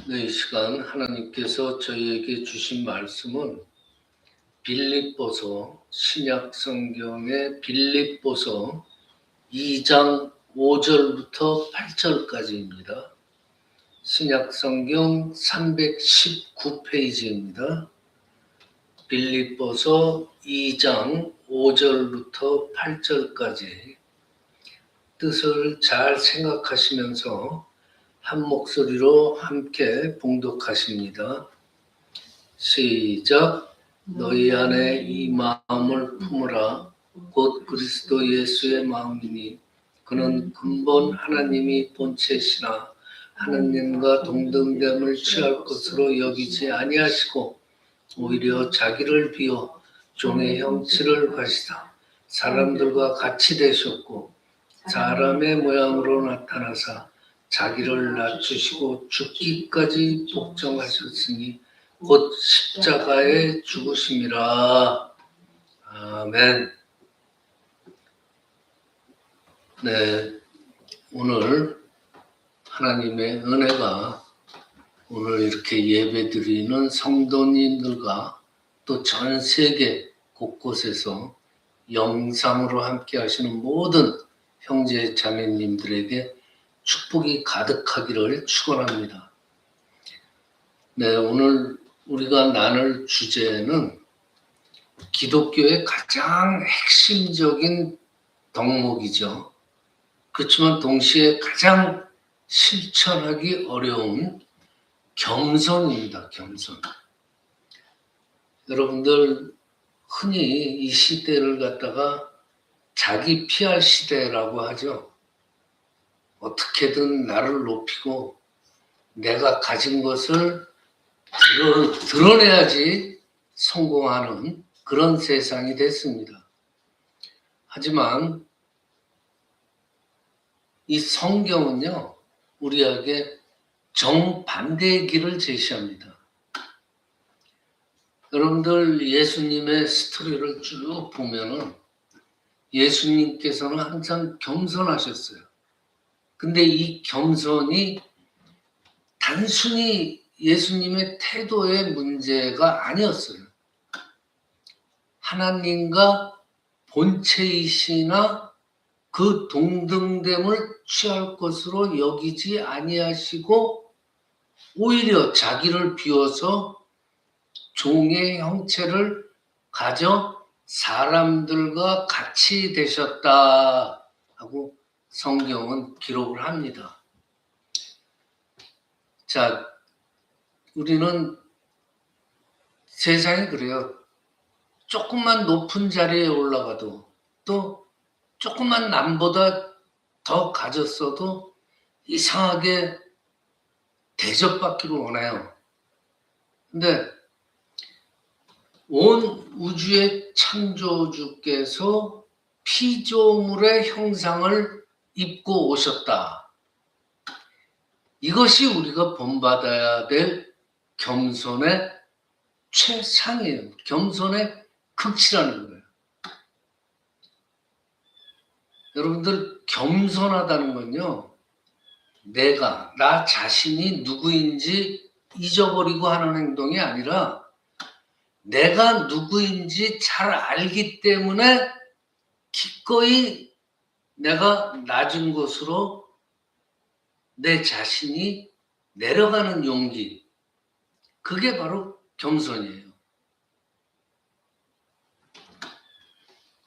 네, 이 시간 하나님께서 저희에게 주신 말씀은 빌립보서, 신약 성경의 빌립보서 2장 5절부터 8절까지입니다. 신약 성경 319페이지입니다. 빌립보서 2장 5절부터 8절까지 뜻을 잘 생각하시면서 한 목소리로 함께 봉독하십니다. 시작. 너희 안에 이 마음을 품으라. 곧 그리스도 예수의 마음이니 그는 근본 하나님이 본체시나 하나님과 동등됨을 취할 것으로 여기지 아니하시고 오히려 자기를 비워 종의 형체를 가시다 사람들과 같이 되셨고 사람의 모양으로 나타나사 자기를 낮추시고 죽기까지 복종하셨으니 곧 십자가에 죽으심이라. 아멘. 네, 오늘 하나님의 은혜가 오늘 이렇게 예배드리는 성도님들과 또 전 세계 곳곳에서 영상으로 함께 하시는 모든 형제 자매님들에게 축복이 가득하기를 축원합니다. 네, 오늘 우리가 나눌 주제는 기독교의 가장 핵심적인 덕목이죠. 그렇지만 동시에 가장 실천하기 어려운 겸손입니다. 겸손. 여러분들 흔히 이 시대를 갖다가 자기 PR 시대라고 하죠. 어떻게든 나를 높이고 내가 가진 것을 드러내야지 성공하는 그런 세상이 됐습니다. 하지만 이 성경은요, 우리에게 정반대의 길을 제시합니다. 여러분들 예수님의 스토리를 쭉 보면은 예수님께서는 항상 겸손하셨어요. 근데 이 겸손이 단순히 예수님의 태도의 문제가 아니었어요. 하나님과 본체이시나 그 동등됨을 취할 것으로 여기지 아니하시고 오히려 자기를 비워서 종의 형체를 가져 사람들과 같이 되셨다 하고 성경은 기록을 합니다. 자, 우리는 세상이 그래요. 조금만 높은 자리에 올라가도 또 조금만 남보다 더 가졌어도 이상하게 대접받기를 원해요. 근데 온 우주의 창조주께서 피조물의 형상을 입고 오셨다. 이것이 우리가 본받아야 될 겸손의 최상이에요. 겸손의 극치라는 거예요. 여러분들 겸손하다는 건요, 나 자신이 누구인지 잊어버리고 하는 행동이 아니라 내가 누구인지 잘 알기 때문에 기꺼이 내가 낮은 곳으로 내 자신이 내려가는 용기, 그게 바로 겸손이에요.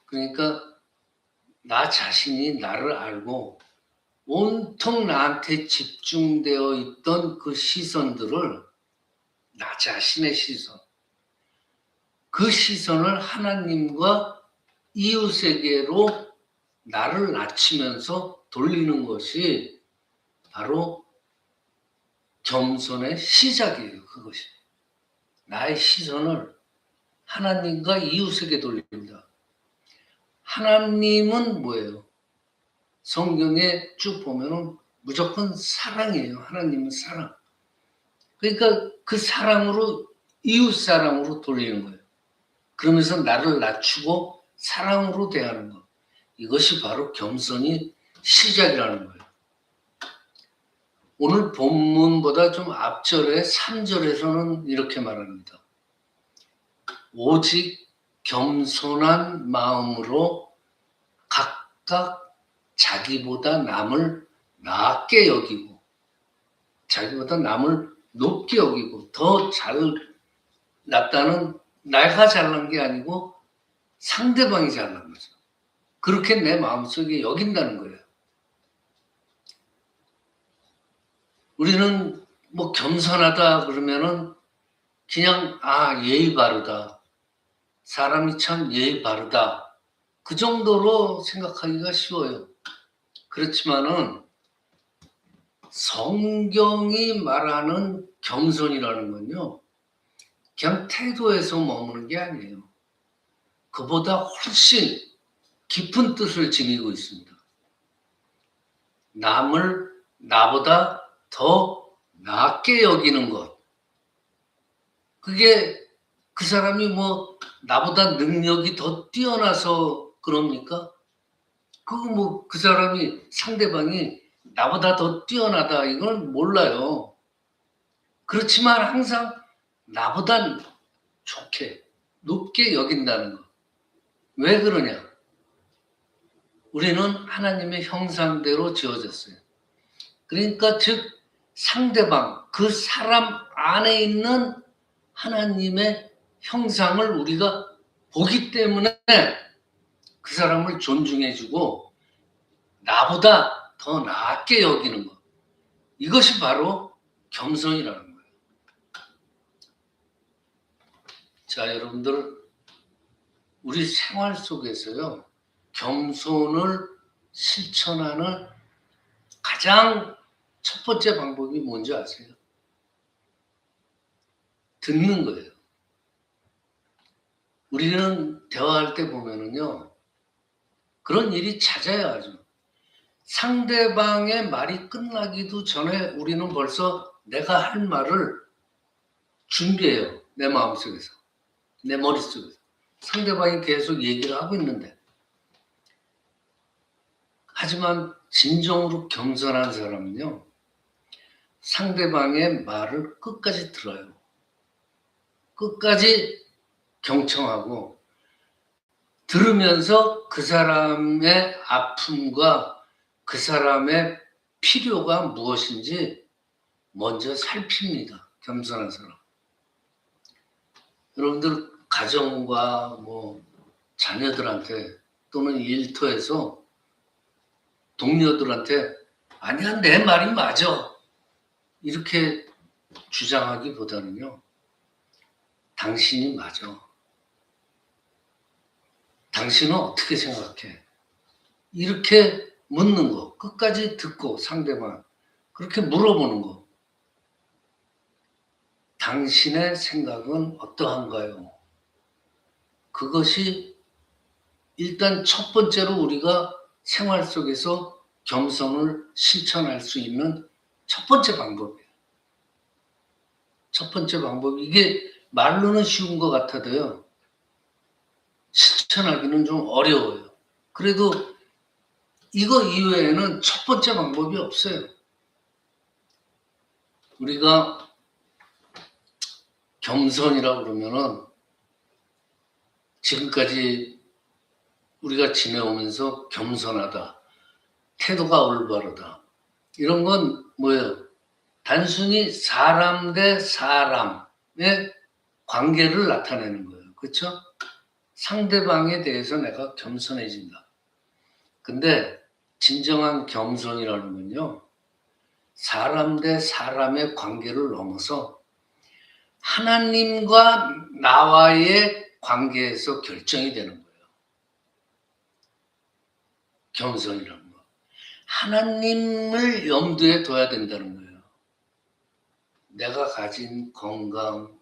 그러니까 나 자신이 나를 알고 온통 나한테 집중되어 있던 그 시선들을, 나 자신의 시선, 그 시선을 하나님과 이웃에게로 나를 낮추면서 돌리는 것이 바로 겸손의 시작이에요. 그것이 나의 시선을 하나님과 이웃에게 돌립니다. 하나님은 뭐예요? 성경에 쭉 보면은 무조건 사랑이에요. 하나님은 사랑. 그러니까 그 사랑으로 이웃 사랑으로 돌리는 거예요. 그러면서 나를 낮추고 사랑으로 대하는 것. 이것이 바로 겸손이 시작이라는 거예요. 오늘 본문보다 좀 앞절에 3절에서는 이렇게 말합니다. 오직 겸손한 마음으로 각각 자기보다 남을 낮게 여기고 자기보다 남을 높게 여기고 더 잘났다는 내가 잘난 게 아니고 상대방이 잘난 거죠. 그렇게 내 마음속에 여긴다는 거예요. 우리는 뭐 겸손하다 그러면은 그냥 예의 바르다. 사람이 참 예의 바르다. 그 정도로 생각하기가 쉬워요. 그렇지만은 성경이 말하는 겸손이라는 건요. 그냥 태도에서 머무는 게 아니에요. 그보다 훨씬 깊은 뜻을 지니고 있습니다. 남을 나보다 더 낮게 여기는 것. 그게 그 사람이 뭐 나보다 능력이 더 뛰어나서 그럽니까? 그거 뭐 그 사람이 상대방이 나보다 더 뛰어나다 이건 몰라요. 그렇지만 항상 나보다 좋게 높게 여긴다는 것. 왜 그러냐? 우리는 하나님의 형상대로 지어졌어요. 그러니까 즉 상대방 그 사람 안에 있는 하나님의 형상을 우리가 보기 때문에 그 사람을 존중해주고 나보다 더 낮게 여기는 것. 이것이 바로 겸손이라는 거예요. 자, 여러분들 우리 생활 속에서요. 겸손을 실천하는 가장 첫 번째 방법이 뭔지 아세요? 듣는 거예요. 우리는 대화할 때 보면은요. 그런 일이 잦아요, 아주. 상대방의 말이 끝나기도 전에 우리는 벌써 내가 할 말을 준비해요. 내 마음속에서. 내 머릿속에서. 상대방이 계속 얘기를 하고 있는데. 하지만 진정으로 겸손한 사람은요. 상대방의 말을 끝까지 들어요. 끝까지 경청하고 들으면서 그 사람의 아픔과 그 사람의 필요가 무엇인지 먼저 살핍니다. 겸손한 사람. 여러분들 가정과 뭐 자녀들한테 또는 일터에서 동료들한테 아니야 내 말이 맞아 이렇게 주장하기보다는요. 당신이 맞아. 당신은 어떻게 생각해? 이렇게 묻는 거. 끝까지 듣고 상대방 그렇게 물어보는 거. 당신의 생각은 어떠한가요? 그것이 일단 첫 번째로 우리가 생활 속에서 겸손을 실천할 수 있는 첫 번째 방법이에요. 첫 번째 방법. 이게 말로는 쉬운 것 같아도요. 실천하기는 좀 어려워요. 그래도 이거 이외에는 첫 번째 방법이 없어요. 우리가 겸손이라고 그러면은 지금까지 우리가 지내오면서 겸손하다, 태도가 올바르다 이런 건 뭐예요? 단순히 사람 대 사람의 관계를 나타내는 거예요. 그렇죠? 상대방에 대해서 내가 겸손해진다. 근데 진정한 겸손이라는 건요. 사람 대 사람의 관계를 넘어서 하나님과 나와의 관계에서 결정이 되는 거예요. 겸손이라는 거. 하나님을 염두에 둬야 된다는 거예요. 내가 가진 건강,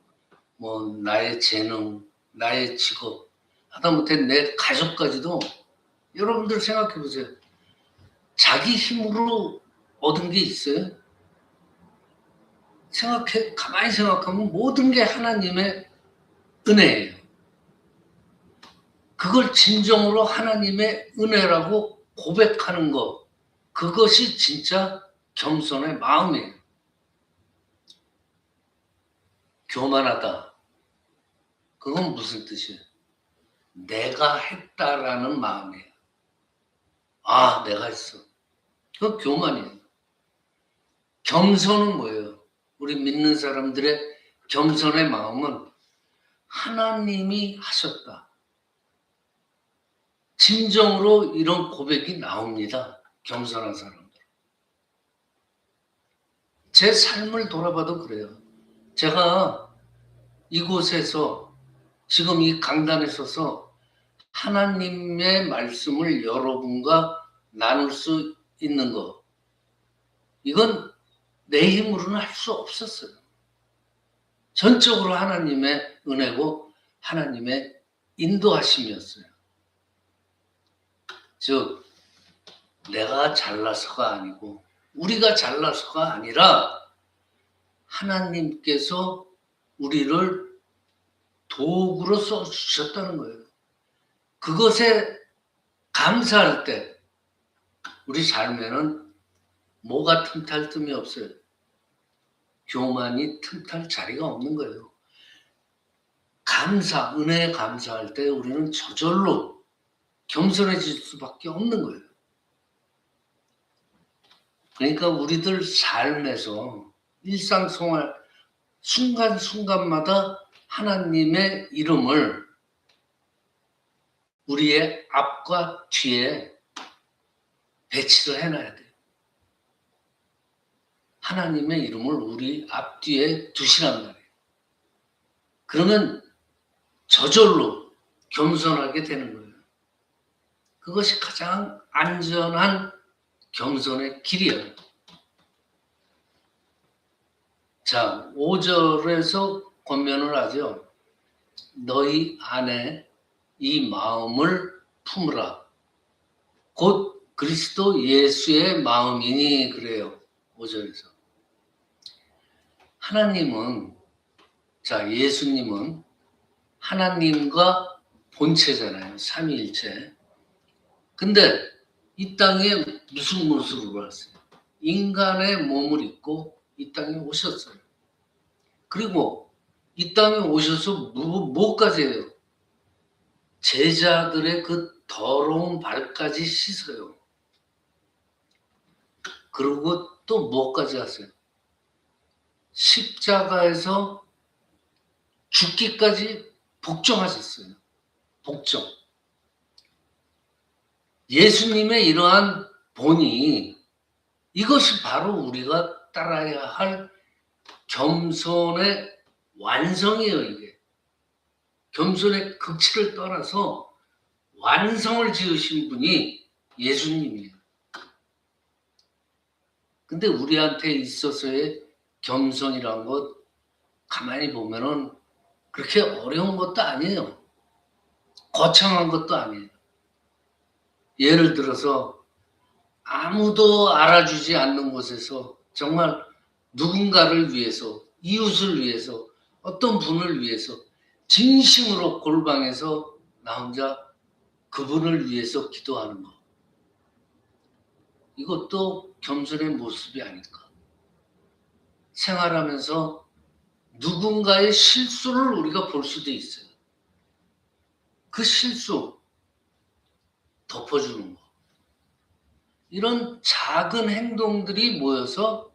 뭐 나의 재능, 나의 직업, 하다못해 내 가족까지도 여러분들 생각해 보세요. 자기 힘으로 얻은 게 있어요? 가만히 생각하면 모든 게 하나님의 은혜예요. 그걸 진정으로 하나님의 은혜라고 고백하는 것, 그것이 진짜 겸손의 마음이에요. 교만하다. 그건 무슨 뜻이에요? 내가 했다라는 마음이에요. 아, 내가 했어. 그건 교만이에요. 겸손은 뭐예요? 우리 믿는 사람들의 겸손의 마음은 하나님이 하셨다. 진정으로 이런 고백이 나옵니다. 겸손한 사람들. 제 삶을 돌아봐도 그래요. 제가 이곳에서 지금 이 강단에 서서 하나님의 말씀을 여러분과 나눌 수 있는 거, 이건 내 힘으로는 할 수 없었어요. 전적으로 하나님의 은혜고 하나님의 인도하심이었어요. 즉 내가 잘나서가 아니고 우리가 잘나서가 아니라 하나님께서 우리를 도구로 써주셨다는 거예요. 그것에 감사할 때 우리 삶에는 뭐가 틈탈 틈이 없어요. 교만이 틈탈 자리가 없는 거예요. 감사, 은혜에 감사할 때 우리는 저절로 겸손해질 수밖에 없는 거예요. 그러니까 우리들 삶에서 일상생활 순간순간마다 하나님의 이름을 우리의 앞과 뒤에 배치를 해놔야 돼요. 하나님의 이름을 우리 앞뒤에 두시란 말이에요. 그러면 저절로 겸손하게 되는 거예요. 그것이 가장 안전한 겸손의 길이에요. 자, 5절에서 권면을 하죠. 너희 안에 이 마음을 품으라. 곧 그리스도 예수의 마음이니 그래요. 5절에서. 하나님은, 자, 예수님은 하나님과 본체잖아요. 삼위일체. 근데 이 땅에 무슨 모습으로 왔어요? 인간의 몸을 입고 이 땅에 오셨어요. 그리고 이 땅에 오셔서 뭐까지 해요? 제자들의 그 더러운 발까지 씻어요. 그리고 또 뭐까지 하세요? 십자가에서 죽기까지 복종하셨어요. 복종. 예수님의 이러한 본이 이것이 바로 우리가 따라야 할 겸손의 완성이에요. 이게. 겸손의 극치를 떠나서 완성을 지으신 분이 예수님이에요. 근데 우리한테 있어서의 겸손이란 것 가만히 보면은 그렇게 어려운 것도 아니에요. 거창한 것도 아니에요. 예를 들어서 아무도 알아주지 않는 곳에서 정말 누군가를 위해서, 이웃을 위해서, 어떤 분을 위해서 진심으로 골방에서 나 혼자 그분을 위해서 기도하는 것. 이것도 겸손의 모습이 아닐까. 생활하면서 누군가의 실수를 우리가 볼 수도 있어요. 그 실수 덮어주는 거. 이런 작은 행동들이 모여서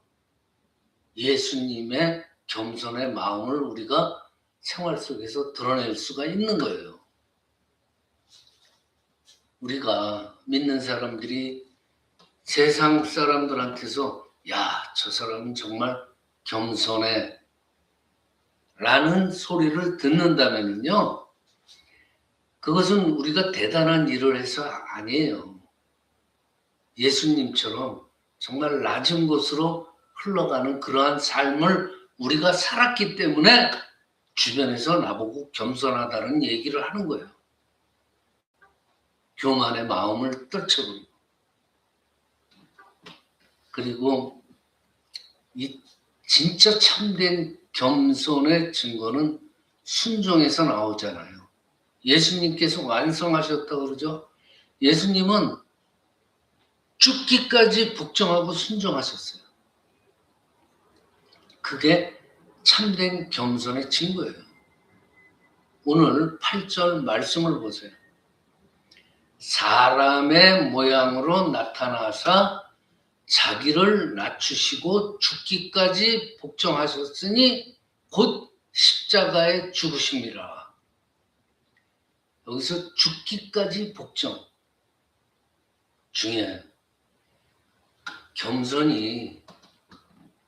예수님의 겸손의 마음을 우리가 생활 속에서 드러낼 수가 있는 거예요. 우리가 믿는 사람들이 세상 사람들한테서 야, 저 사람은 정말 겸손해 라는 소리를 듣는다면요, 그것은 우리가 대단한 일을 해서 아니에요. 예수님처럼 정말 낮은 곳으로 흘러가는 그러한 삶을 우리가 살았기 때문에 주변에서 나보고 겸손하다는 얘기를 하는 거예요. 교만의 마음을 떨쳐버리고. 그리고 이 진짜 참된 겸손의 증거는 순종에서 나오잖아요. 예수님께서 완성하셨다고 그러죠. 예수님은 죽기까지 복종하고 순종하셨어요. 그게 참된 겸손의 증거예요. 오늘 8절 말씀을 보세요. 사람의 모양으로 나타나사 자기를 낮추시고 죽기까지 복종하셨으니 곧 십자가에 죽으심이라. 여기서 죽기까지 복종 중요해요. 겸손이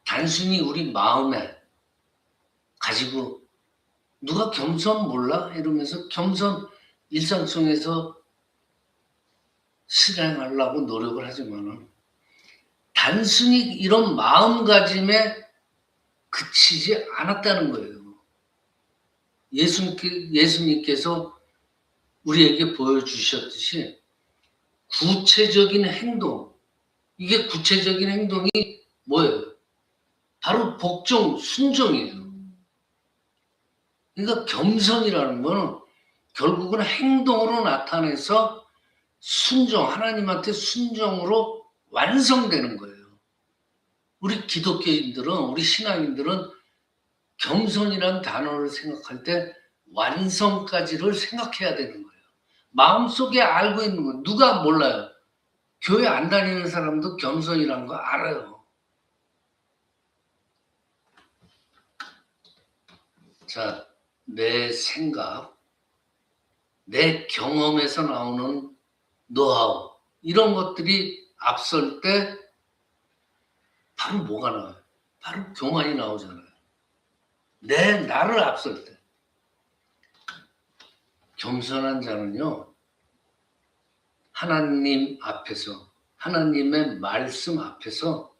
단순히 우리 마음에 가지고 누가 겸손 몰라? 이러면서 겸손 일상 속에서 실행하려고 노력을 하지만 단순히 이런 마음가짐에 그치지 않았다는 거예요. 예수님께서 우리에게 보여주셨듯이 구체적인 행동, 이게 구체적인 행동이 뭐예요? 바로 복종, 순종이에요. 그러니까 겸손이라는 거는 결국은 행동으로 나타내서 순종, 하나님한테 순종으로 완성되는 거예요. 우리 기독교인들은, 우리 신앙인들은 겸손이라는 단어를 생각할 때 완성까지를 생각해야 되는 거예요. 마음속에 알고 있는 거 누가 몰라요? 교회 안 다니는 사람도 겸손이라는 거 알아요. 자, 내 생각, 내 경험에서 나오는 노하우, 이런 것들이 앞설 때 바로 뭐가 나와요? 바로 교만이 나오잖아요. 나를 앞설 때. 겸손한 자는요, 하나님 앞에서, 하나님의 말씀 앞에서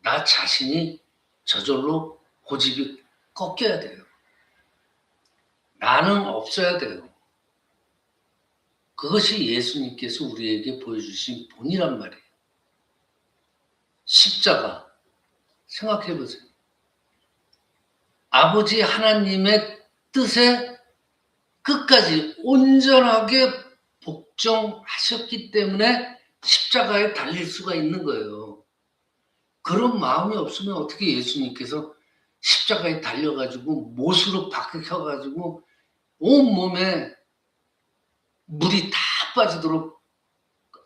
나 자신이 저절로 고집이 꺾여야 돼요. 나는 없어야 돼요. 그것이 예수님께서 우리에게 보여주신 본이란 말이에요. 십자가 생각해 보세요. 아버지 하나님의 뜻에 끝까지 온전하게 복종하셨기 때문에 십자가에 달릴 수가 있는 거예요. 그런 마음이 없으면 어떻게 예수님께서 십자가에 달려가지고 못으로 박혀가지고 온몸에 물이 다 빠지도록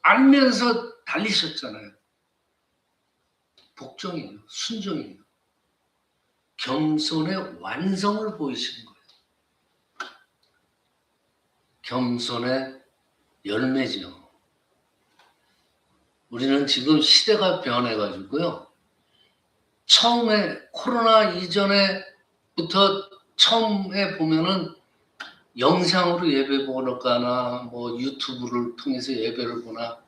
알면서 달리셨잖아요. 복종이에요. 순종이에요. 겸손의 완성을 보이시는 거예요. 겸손의 열매죠. 우리는 지금 시대가 변해가지고요. 처음에 코로나 이전에부터 처음에 보면은 영상으로 예배 보거나 뭐 유튜브를 통해서 예배를 보나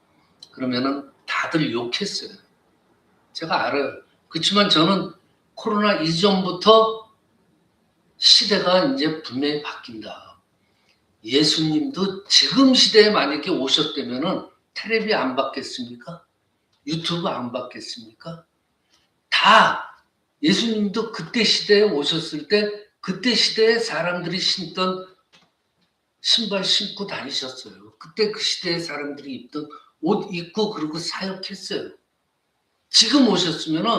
그러면은 다들 욕했어요. 제가 알아요. 그렇지만 저는 코로나 이전부터 시대가 이제 분명히 바뀐다. 예수님도 지금 시대에 만약에 오셨다면은 텔레비 안 받겠습니까? 유튜브 안 받겠습니까? 다 예수님도 그때 시대에 오셨을 때 그때 시대에 사람들이 신던 신발 신고 다니셨어요. 그때 그 시대에 사람들이 입던 옷 입고 그러고 사역했어요. 지금 오셨으면은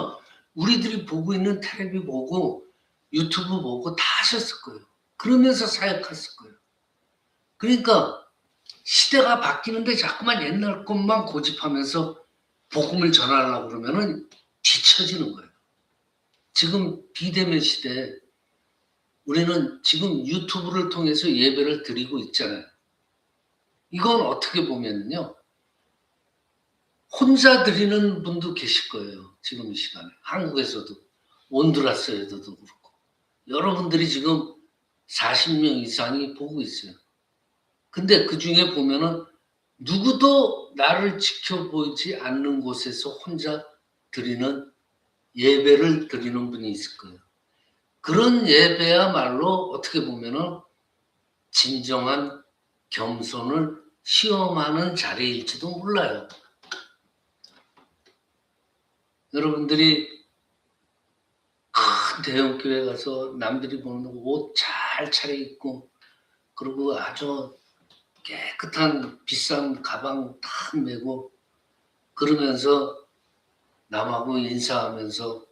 우리들이 보고 있는 텔레비 보고 유튜브 보고 다 하셨을 거예요. 그러면서 사역했을 거예요. 그러니까 시대가 바뀌는데 자꾸만 옛날 것만 고집하면서 복음을 전하려고 그러면은 뒤처지는 거예요. 지금 비대면 시대에 우리는 지금 유튜브를 통해서 예배를 드리고 있잖아요. 이건 어떻게 보면요. 혼자 드리는 분도 계실 거예요. 지금 이 시간에. 한국에서도. 온두라스에서도 그렇고. 여러분들이 지금 40명 이상이 보고 있어요. 근데 그 중에 보면은 누구도 나를 지켜보지 않는 곳에서 혼자 드리는 예배를 드리는 분이 있을 거예요. 그런 예배야말로 어떻게 보면은 진정한 겸손을 시험하는 자리일지도 몰라요. 여러분들이 큰 대형교회 가서 남들이 보는 옷 잘 차려입고 그리고 아주 깨끗한 비싼 가방 딱 메고 그러면서 남하고 인사하면서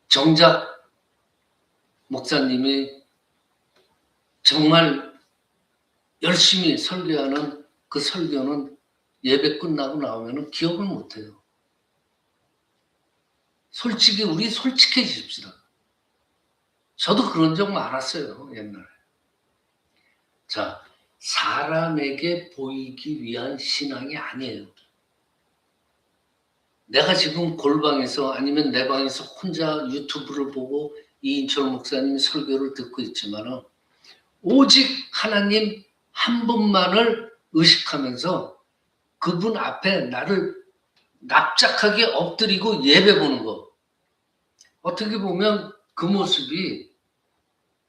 정작 목사님이 정말 열심히 설교하는 그 설교는 예배 끝나고 나오면 기억을 못해요. 솔직히 우리 솔직해집시다. 저도 그런 적 많았어요, 옛날에. 자, 사람에게 보이기 위한 신앙이 아니에요. 내가 지금 골방에서 아니면 내 방에서 혼자 유튜브를 보고 이인철 목사님 설교를 듣고 있지만 오직 하나님 한 분만을 의식하면서 그분 앞에 나를 납작하게 엎드리고 예배 보는 거. 어떻게 보면 그 모습이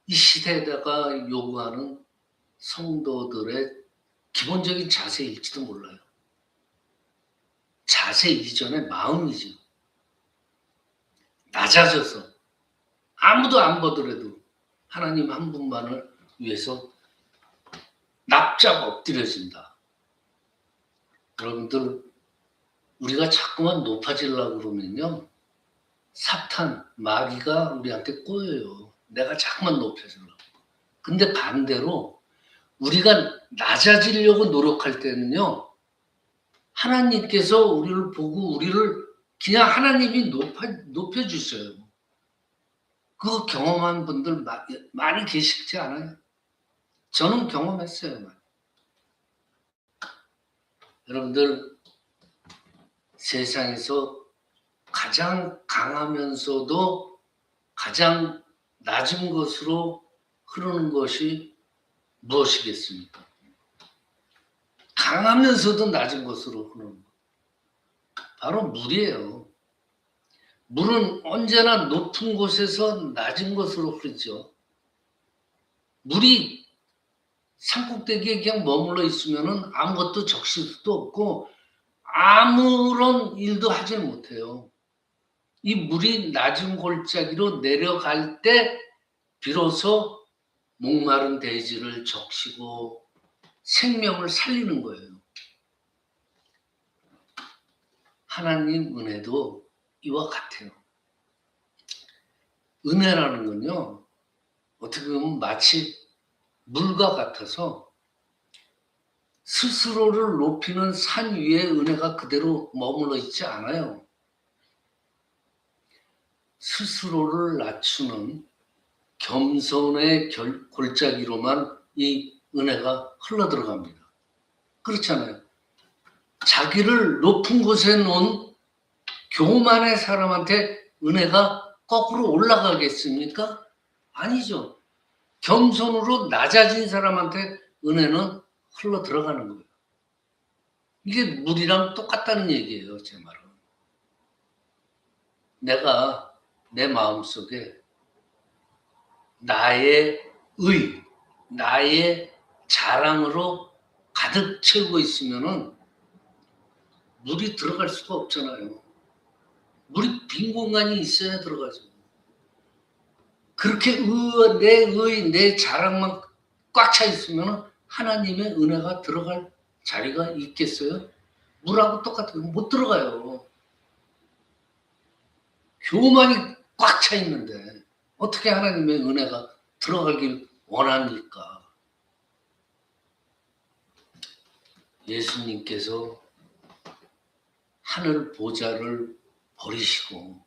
이 시대에다가 요구하는 성도들의 기본적인 자세일지도 몰라요. 자세 이전의 마음이죠. 낮아져서 아무도 안 보더라도 하나님 한 분만을 위해서 납작 엎드려진다. 여러분들 우리가 자꾸만 높아지려고 그러면요. 사탄, 마귀가 우리한테 꼬여요. 내가 자꾸만 높아지려고. 근데 반대로 우리가 낮아지려고 노력할 때는요. 하나님께서 우리를 보고 우리를 그냥 하나님이 높여주셔요. 그거 경험한 분들 많이 계시지 않아요? 저는 경험했어요. 여러분들 세상에서 가장 강하면서도 가장 낮은 것으로 흐르는 것이 무엇이겠습니까? 강하면서도 낮은 것으로 흐르는 것. 바로 물이에요. 물은 언제나 높은 곳에서 낮은 곳으로 흐르죠. 물이 산꼭대기에 그냥 머물러 있으면 아무것도 적실 수도 없고 아무런 일도 하지 못해요. 이 물이 낮은 골짜기로 내려갈 때 비로소 목마른 대지를 적시고 생명을 살리는 거예요. 하나님 은혜도 이와 같아요. 은혜라는 건요. 어떻게 보면 마치 물과 같아서 스스로를 높이는 산 위에 은혜가 그대로 머물러 있지 않아요. 스스로를 낮추는 겸손의 골짜기로만 이 은혜가 흘러들어갑니다. 그렇잖아요. 자기를 높은 곳에 놓은 교만의 사람한테 은혜가 거꾸로 올라가겠습니까? 아니죠. 겸손으로 낮아진 사람한테 은혜는 흘러 들어가는 거예요. 이게 물이랑 똑같다는 얘기예요, 제 말은. 내가 내 마음속에 나의 나의 자랑으로 가득 채우고 있으면은 물이 들어갈 수가 없잖아요. 물이 빈 공간이 있어야 들어가죠. 그렇게 내 자랑만 꽉 차 있으면 하나님의 은혜가 들어갈 자리가 있겠어요? 물하고 똑같아요. 못 들어가요. 교만이 꽉 차 있는데 어떻게 하나님의 은혜가 들어가길 원합니까? 예수님께서 하늘 보좌를 버리시고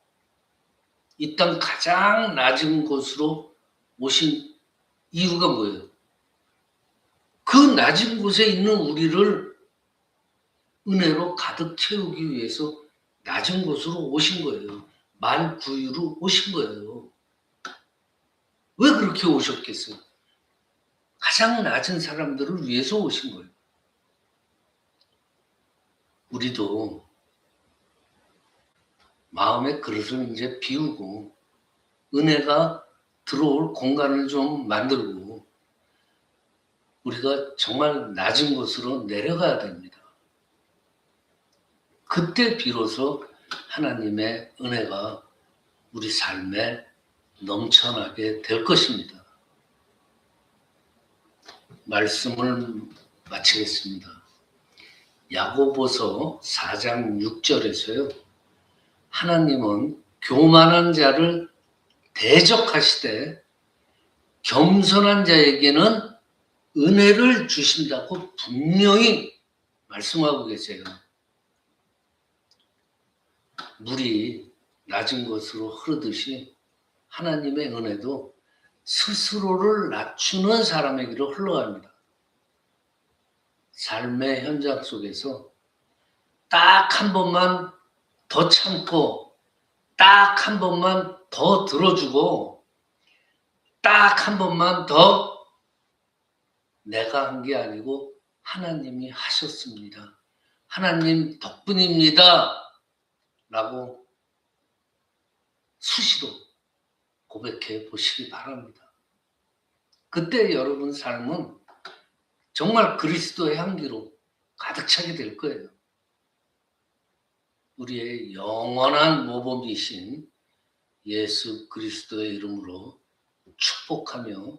이 땅 가장 낮은 곳으로 오신 이유가 뭐예요? 그 낮은 곳에 있는 우리를 은혜로 가득 채우기 위해서 낮은 곳으로 오신 거예요. 만구유로 오신 거예요. 왜 그렇게 오셨겠어요? 가장 낮은 사람들을 위해서 오신 거예요. 우리도 마음의 그릇을 이제 비우고 은혜가 들어올 공간을 좀 만들고 우리가 정말 낮은 곳으로 내려가야 됩니다. 그때 비로소 하나님의 은혜가 우리 삶에 넘쳐나게 될 것입니다. 말씀을 마치겠습니다. 야고보서 4장 6절에서요. 하나님은 교만한 자를 대적하시되 겸손한 자에게는 은혜를 주신다고 분명히 말씀하고 계세요. 물이 낮은 곳으로 흐르듯이 하나님의 은혜도 스스로를 낮추는 사람에게로 흘러갑니다. 삶의 현장 속에서 딱 한 번만 더 참고, 딱 한 번만 더 들어주고, 딱 한 번만 더 내가 한 게 아니고 하나님이 하셨습니다. 하나님 덕분입니다. 라고 수시로 고백해 보시기 바랍니다. 그때 여러분 삶은 정말 그리스도의 향기로 가득 차게 될 거예요. 우리의 영원한 모범이신 예수 그리스도의 이름으로 축복하며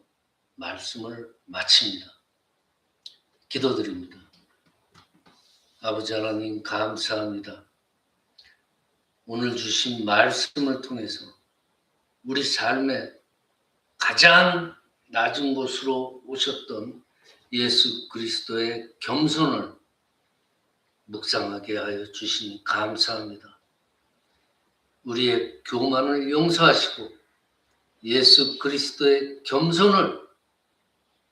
말씀을 마칩니다. 기도드립니다. 아버지 하나님 감사합니다. 오늘 주신 말씀을 통해서 우리 삶의 가장 낮은 곳으로 오셨던 예수 그리스도의 겸손을 묵상하게 하여 주시니 감사합니다. 우리의 교만을 용서하시고 예수 그리스도의 겸손을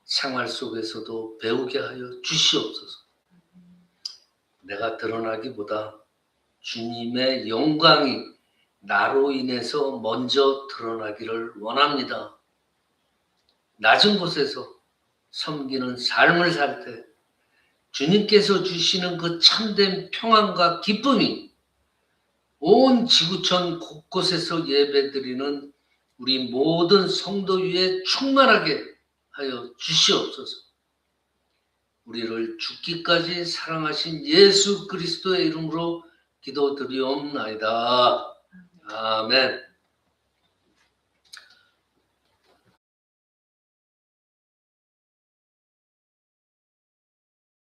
생활 속에서도 배우게 하여 주시옵소서. 내가 드러나기보다 주님의 영광이 나로 인해서 먼저 드러나기를 원합니다. 낮은 곳에서 섬기는 삶을 살 때 주님께서 주시는 그 참된 평안과 기쁨이 온 지구촌 곳곳에서 예배드리는 우리 모든 성도 위에 충만하게 하여 주시옵소서. 우리를 죽기까지 사랑하신 예수 그리스도의 이름으로 기도드리옵나이다. 아멘.